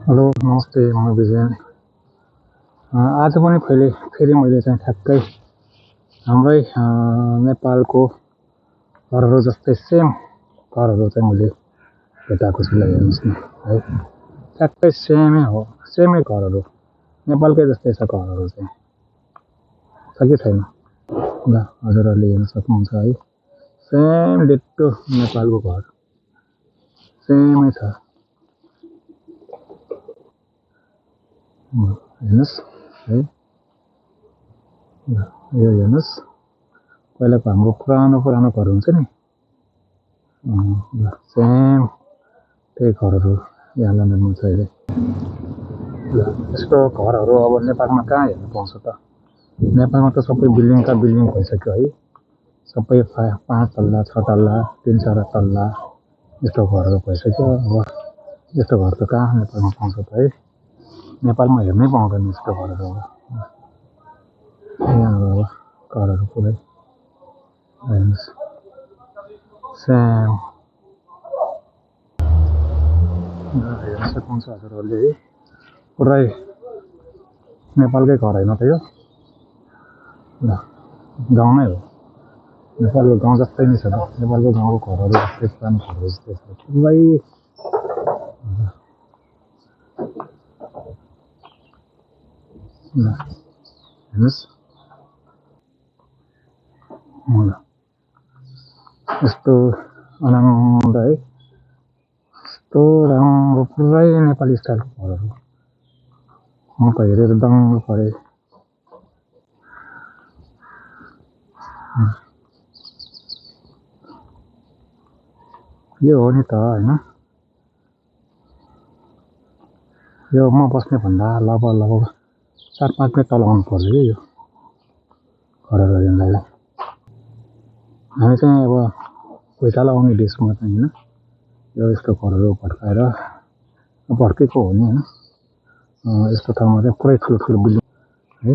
hello नमस्ते म विजयन आज पनि फेरि मैले चाहिँ ठ्याक्कै हाम्रै नेपालको घरहरू जस्तै सेम घरहरू चाहिँ मैले भेटाएको छु ल हेर्नुहोस् न है ठ्याक्कै सेमै हो सेमै घरहरू नेपालकै जस्तै छ घरहरू चाहिँ छ कि छैन ल हजुरहरूले हेर्न सक्नुहुन्छ है सेम डिट्टो नेपालको घर सेमै छ हेर्नुहोस् है यो हेर्नुहोस् पहिलाको हाम्रो पुरानो घर हुन्छ नि ल सेम त्यही घरहरू यहाँ लन्डनमा छ अहिले ल यस्तो घरहरू अब नेपालमा कहाँ हेर्न पाउँछ त नेपालमा त सबै बिल्डिङका बिल्डिङ भइसक्यो है सबै 5 तल्ला 6 तल्ला 3-4 तल्ला यस्तो घरहरू भइसक्यो अब यस्तो घर त कहाँ नेपालमा पाउँछ त है नेपालमा हेर्नै पाउँदैन यस्तो घरहरू अब यहाँ अब घरहरू पुरै हेर्नुहोस् सेम हेर्न सक्नुहुन्छ हजुरहरूले है पुरै नेपालकै घर होइन त यो ल गाउँ नै हो नेपालको गाउँ जस्तै नै छ त नेपालको गाउँको घरहरू जस्तै पुरानो घरहरू जस्तै छ पुरै ल हेर्नुहोस् ल यस्तो आनन्द है यस्तो राम्रो पुरै नेपाली स्टाइलको घरहरू म त हेरेर दङ्ग परेँ यो हो नि त होइन यो म बस्ने भन्दा लगभग 4-5 मिनट तल आउनु पर्छ कि यो घरहरू हेर्नलाई हामी चाहिँ अब पैताला आउने देशमा चाहिँ होइन यो यस्तो घरहरू भड्काएको हो नि होइन यस्तो ठाउँमा चाहिँ पुरै ठुलो बिल्डिङ है